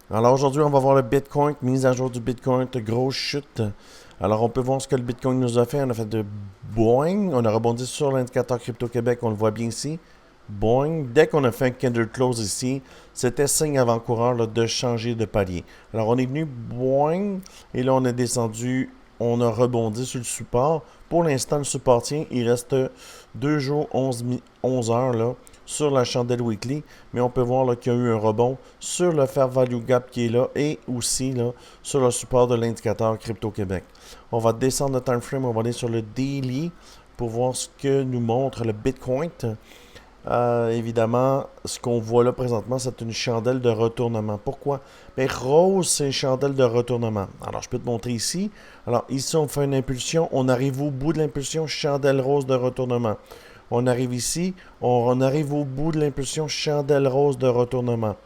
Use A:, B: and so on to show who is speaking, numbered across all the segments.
A: Alors aujourd'hui, on va voir le Bitcoin, mise à jour du Bitcoin, grosse chute. Alors on peut voir ce que le Bitcoin nous a fait. On a fait de boing, on a rebondi sur l'indicateur Crypto Québec, on le voit bien ici. Boing, dès qu'on a fait un candle close ici, c'était signe avant-coureur là, de changer de palier. Alors on est venu boing, et là on est descendu, on a rebondi sur le support. Pour l'instant, le support tient, il reste 2 jours, 11 heures là, sur la chandelle weekly, mais on peut voir qu'il y a eu un rebond sur le Fair Value Gap qui est là et aussi là, sur le support de l'indicateur Crypto Québec. On va descendre le time frame, on va aller sur le daily pour voir ce que nous montre le Bitcoin. Évidemment, ce qu'on voit là présentement, c'est une chandelle de retournement. Pourquoi? Bien, rose, c'est une chandelle de retournement. Alors, je peux te montrer ici. Alors, ici, on fait une impulsion. On arrive au bout de l'impulsion, chandelle rose de retournement. On arrive ici, on arrive au bout de l'impulsion, chandelle rose de retournement.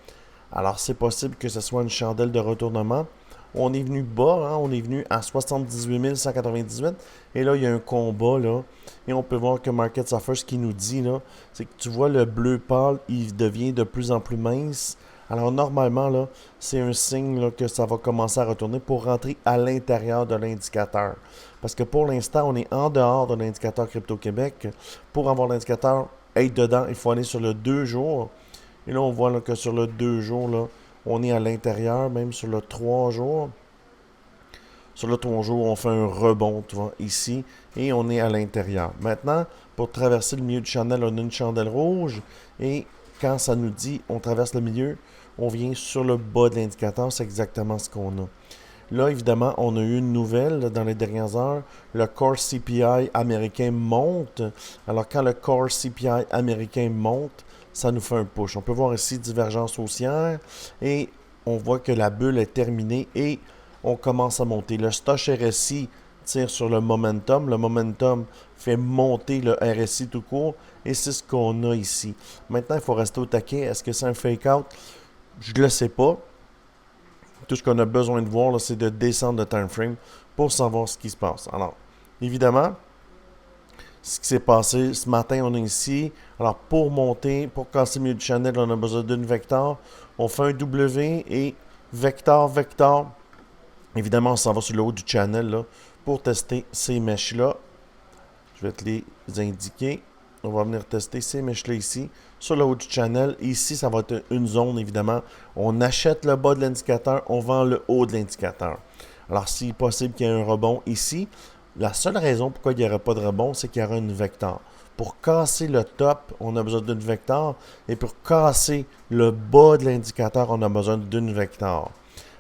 A: Alors, c'est possible que ce soit une chandelle de retournement. On est venu bas, hein, on est venu à 78 198. Et là, il y a un combat, là. Et on peut voir que Market Offers, ce qu'il nous dit, là, c'est que tu vois le bleu pâle, il devient de plus en plus mince. Alors, normalement, là, c'est un signe là, que ça va commencer à retourner pour rentrer à l'intérieur de l'indicateur. Parce que pour l'instant, on est en dehors de l'indicateur Crypto Québec. Pour avoir l'indicateur, être dedans, il faut aller sur le 2 jours. Et là, on voit là, que sur le 2 jours, là, on est à l'intérieur, même sur le 3 jours. Sur le 3 jours, on fait un rebond, tu vois, ici, et on est à l'intérieur. Maintenant, pour traverser le milieu du channel, on a une chandelle rouge, et quand ça nous dit on traverse le milieu, on vient sur le bas de l'indicateur, c'est exactement ce qu'on a. Là, évidemment, on a eu une nouvelle là, dans les dernières heures. Le Core CPI américain monte. Alors, quand le Core CPI américain monte, ça nous fait un push. On peut voir ici divergence haussière et on voit que la bulle est terminée et on commence à monter. Le Stoch RSI tire sur le momentum. Le momentum fait monter le RSI tout court et c'est ce qu'on a ici. Maintenant, il faut rester au taquet. Est-ce que c'est un fake-out? Je ne le sais pas. Tout ce qu'on a besoin de voir, c'est de descendre le time frame pour savoir ce qui se passe. Alors, évidemment, ce qui s'est passé ce matin, on est ici. Alors, pour monter, pour casser le milieu du channel, on a besoin d'une vecteur. On fait un W et vecteur, vecteur. Évidemment, on s'en va sur le haut du channel là, pour tester ces mèches-là. Je vais te les indiquer. On va venir tester ces mèches-là ici, sur le haut du channel. Ici, ça va être une zone, évidemment. On achète le bas de l'indicateur, on vend le haut de l'indicateur. Alors, s'il est possible qu'il y ait un rebond ici, la seule raison pourquoi il n'y aurait pas de rebond, c'est qu'il y aura une vecteur. Pour casser le top, on a besoin d'une vecteur. Et pour casser le bas de l'indicateur, on a besoin d'une vecteur.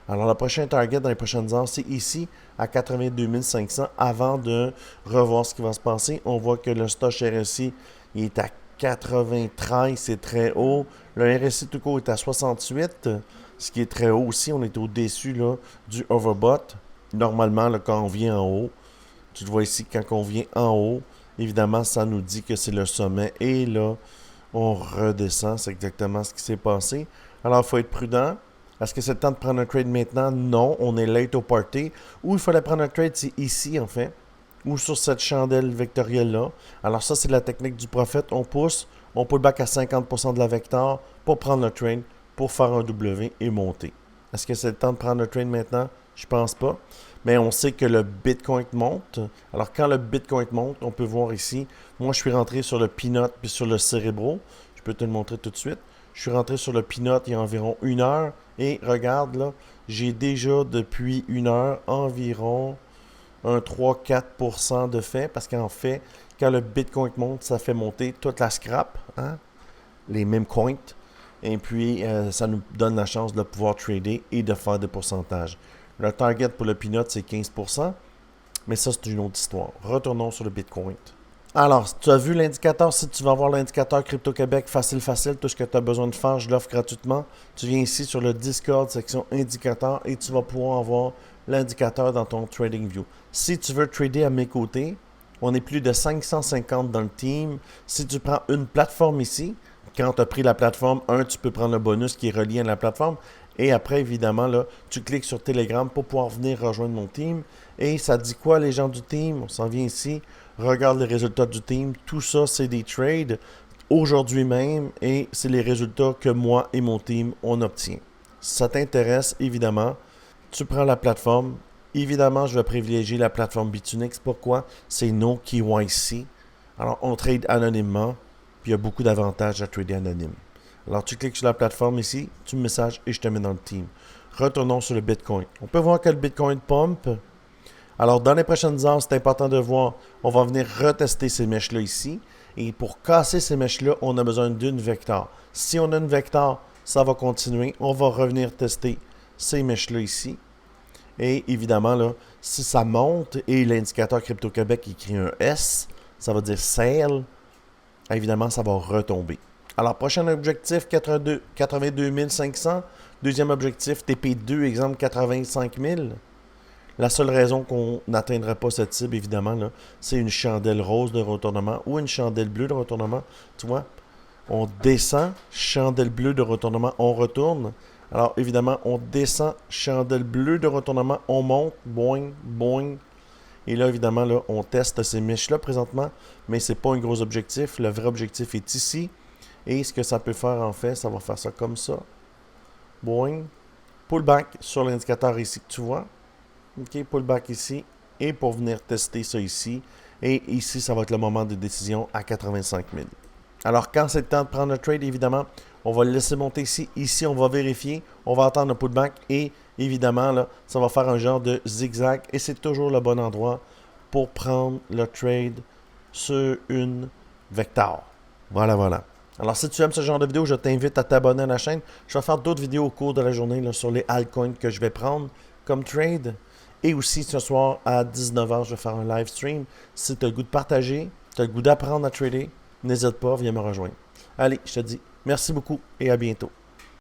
A: Alors, le prochain target dans les prochaines heures, c'est ici, à 82 500. Avant de revoir ce qui va se passer, on voit que le Stoch RSI il est à 93, c'est très haut. Le RSI tout court est à 68, ce qui est très haut aussi. On est au-dessus là, du overbought. Normalement, là, quand on vient en haut, tu le vois ici, quand on vient en haut, évidemment, ça nous dit que c'est le sommet. Et là, on redescend. C'est exactement ce qui s'est passé. Alors, il faut être prudent. Est-ce que c'est le temps de prendre un trade maintenant? Non, on est late au party. Où il fallait prendre un trade, c'est ici, en fait. Ou sur cette chandelle vectorielle-là. Alors ça, c'est la technique du prophète. On pousse, on pull back à 50% de la vecteur pour prendre le trade, pour faire un W et monter. Est-ce que c'est le temps de prendre le trade maintenant? Je pense pas. Mais on sait que le Bitcoin monte. Alors quand le Bitcoin monte, on peut voir ici. Moi, je suis rentré sur le Peanut puis sur le Cerebro. Je peux te le montrer tout de suite. Je suis rentré sur le Peanut il y a environ 1 heure. Et regarde là, j'ai déjà depuis 1 heure environ un 3-4% de fait. Parce qu'en fait, quand le Bitcoin monte, ça fait monter toute la scrap, hein, les mêmes coins. Et puis, ça nous donne la chance de pouvoir trader et de faire des pourcentages. Le target pour le Peanut, c'est 15%. Mais ça, c'est une autre histoire. Retournons sur le Bitcoin. Alors, si tu as vu l'indicateur, si tu vas voir l'indicateur Crypto Québec, facile, facile, tout ce que tu as besoin de faire, je l'offre gratuitement. Tu viens ici sur le Discord, section indicateur, et tu vas pouvoir avoir l'indicateur dans ton TradingView. Si tu veux trader à mes côtés, on est plus de 550 dans le team. Si tu prends une plateforme ici, quand tu as pris la plateforme, tu peux prendre le bonus qui est relié à la plateforme. Et après, évidemment, là, tu cliques sur Telegram pour pouvoir venir rejoindre mon team. Et ça dit quoi, les gens du team? On s'en vient ici, regarde les résultats du team. Tout ça, c'est des trades aujourd'hui même et c'est les résultats que moi et mon team, on obtient. Si ça t'intéresse, évidemment, tu prends la plateforme. Évidemment, je vais privilégier la plateforme Bitunix. Pourquoi? C'est no KYC. Alors, on trade anonymement, puis il y a beaucoup d'avantages à trader anonyme. Alors, tu cliques sur la plateforme ici, tu me messages et je te mets dans le team. Retournons sur le Bitcoin. On peut voir que le Bitcoin pump. Alors, dans les prochaines heures, c'est important de voir, on va venir retester ces mèches-là ici. Et pour casser ces mèches-là, on a besoin d'une vecteur. Si on a une vecteur, ça va continuer. On va revenir tester ces mèches-là ici. Et évidemment, là, si ça monte et l'indicateur Crypto-Québec écrit un S, ça va dire sell, évidemment, ça va retomber. Alors, prochain objectif, 82 500. Deuxième objectif, TP2, exemple 85 000. La seule raison qu'on n'atteindra pas cette cible, évidemment, là, c'est une chandelle rose de retournement ou une chandelle bleue de retournement. Tu vois, on descend, chandelle bleue de retournement, on retourne. Alors, évidemment, on descend, chandelle bleue de retournement, on monte, boing, boing. Et là, évidemment, là, on teste ces mèches-là présentement, mais ce n'est pas un gros objectif. Le vrai objectif est ici. Et ce que ça peut faire, en fait, ça va faire ça comme ça. Boing. Pullback sur l'indicateur ici que tu vois. OK, pullback ici. Et pour venir tester ça ici. Et ici, ça va être le moment de décision à 85 000. Alors, quand c'est le temps de prendre le trade, évidemment, on va le laisser monter ici. Ici, on va vérifier. On va attendre le pullback. Et évidemment, là, ça va faire un genre de zigzag. Et c'est toujours le bon endroit pour prendre le trade sur une vecteur. Voilà, voilà. Alors, si tu aimes ce genre de vidéo, je t'invite à t'abonner à la chaîne. Je vais faire d'autres vidéos au cours de la journée là, sur les altcoins que je vais prendre comme trade. Et aussi, ce soir, à 19h, je vais faire un live stream. Si tu as le goût de partager, tu as le goût d'apprendre à trader, n'hésite pas, viens me rejoindre. Allez, je te dis merci beaucoup et à bientôt.